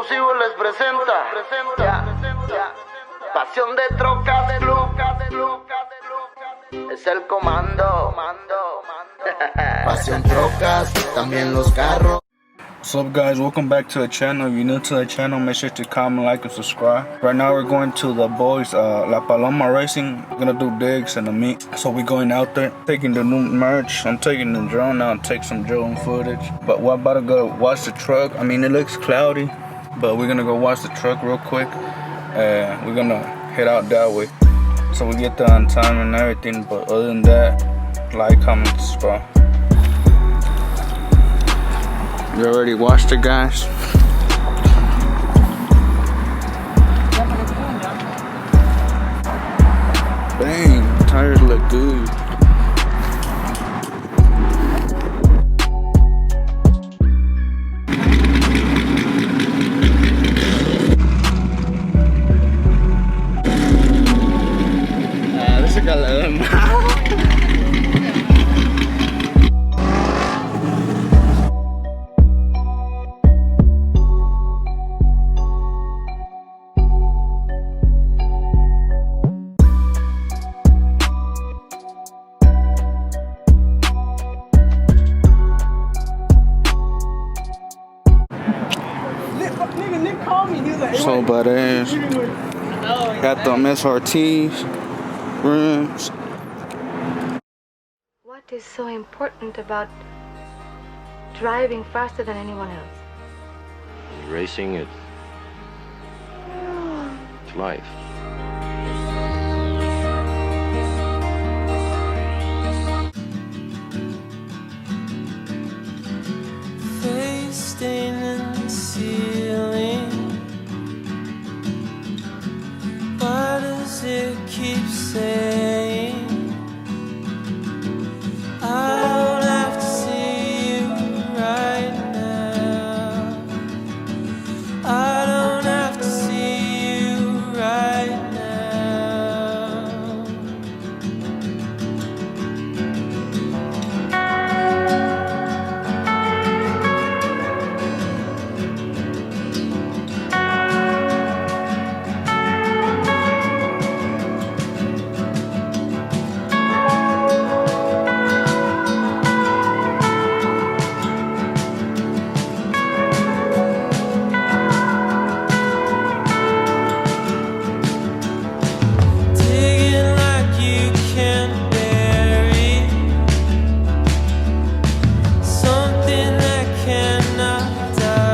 Exclusivo les presenta Pasión de Troca de Blue. Es el comando. Pasión Trocas, también los carros. What's up, guys? Welcome back to the channel. If you're new to the channel, make sure to comment, like, and subscribe. Right now we're going to the boys La Paloma Racing. We're gonna do digs and a meet, so we're going out there taking the new merch. I'm taking the drone out, take some drone footage, but we're about to go watch the truck. I mean, it looks cloudy, but we're gonna go watch the truck real quick, and we're gonna head out that way so we get there on time and everything. But other than that, like, comment, subscribe. You already watched it, guys? Dang, tires look good. This is got Nick called me. He was like, so badass. Got them SRTs, rims. What is so important about driving faster than anyone else? Racing, it's life. Face staining the ceiling. Why does it keep saying I don't have to see you right now? I don't have to see you right now. Digging like you can bury something that cannot die.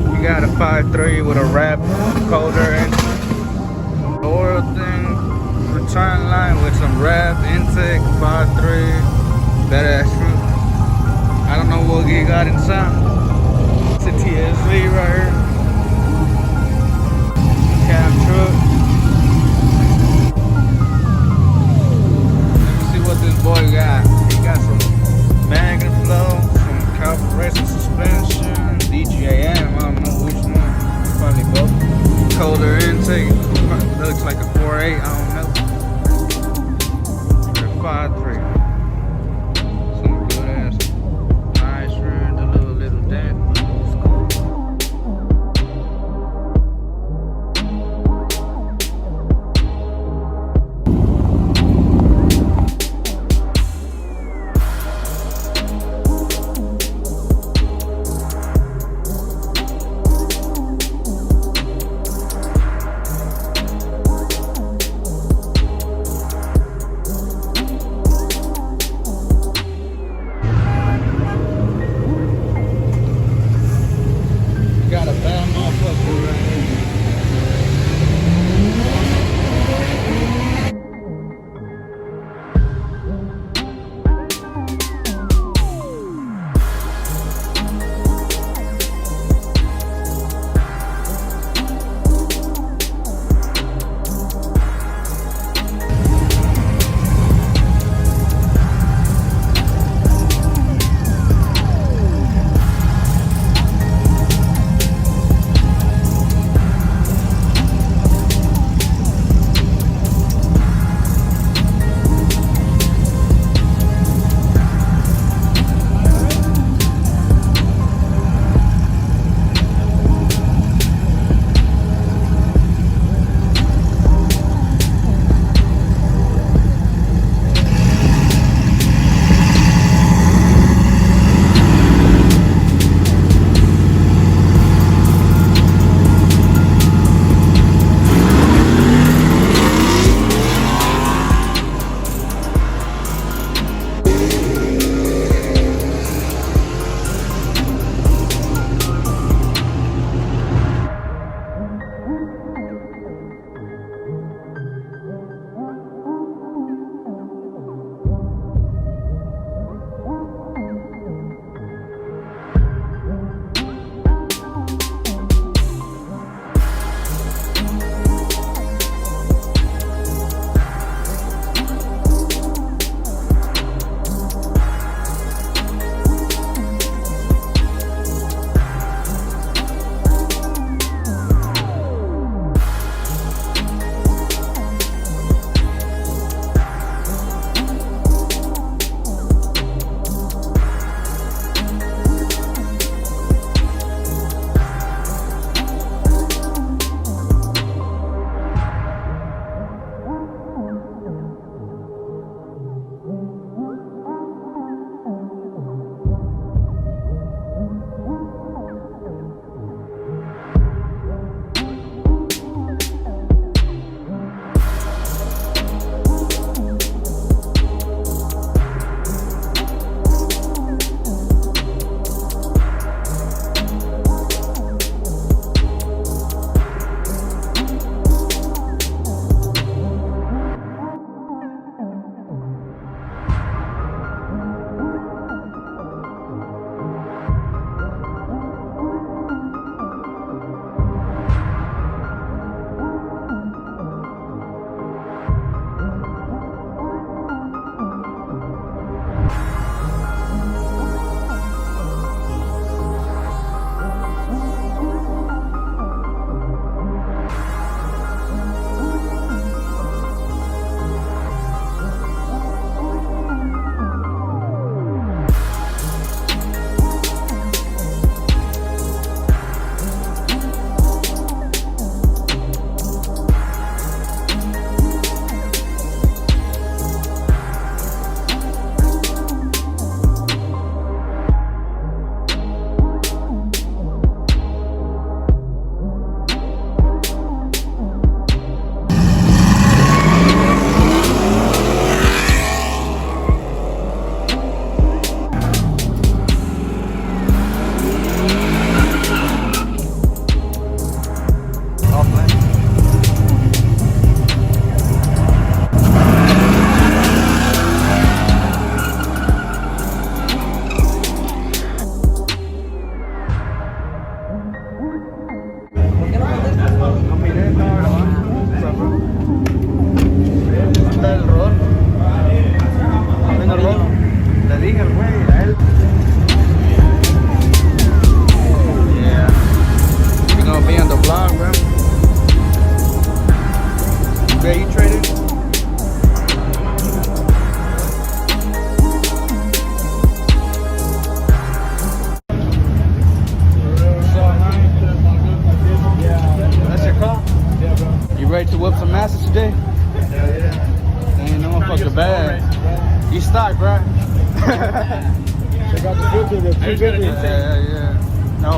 You got a 5.3 with a wrap coder and oil thing, return line with some wrap, intake, 5.3, badass truck. I don't know what you got inside. It's a TSV right here. Cab truck. Let me see what this boy got. He got some magnet flow, some carburetion suspension, DJM, I don't know which one. Probably both. Colder intake. Looks like a 4.8, I don't know. 5.3. Some good ass nice rims, a little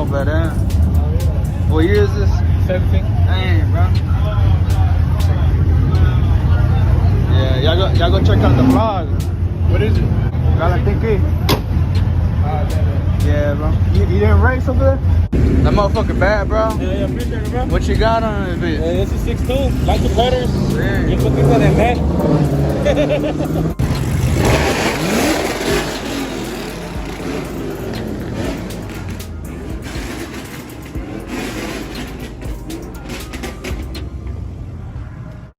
badass. What year is this? 17. Dang, bro. Yeah, y'all go check out the vlog. What is it? Galateque. Yeah, bro. You didn't race over there? That motherfucker bad, bro. Yeah, appreciate it, bro. What you got on it, bitch? It's a 6'2". Like the letters. Yeah. You're looking for that, man.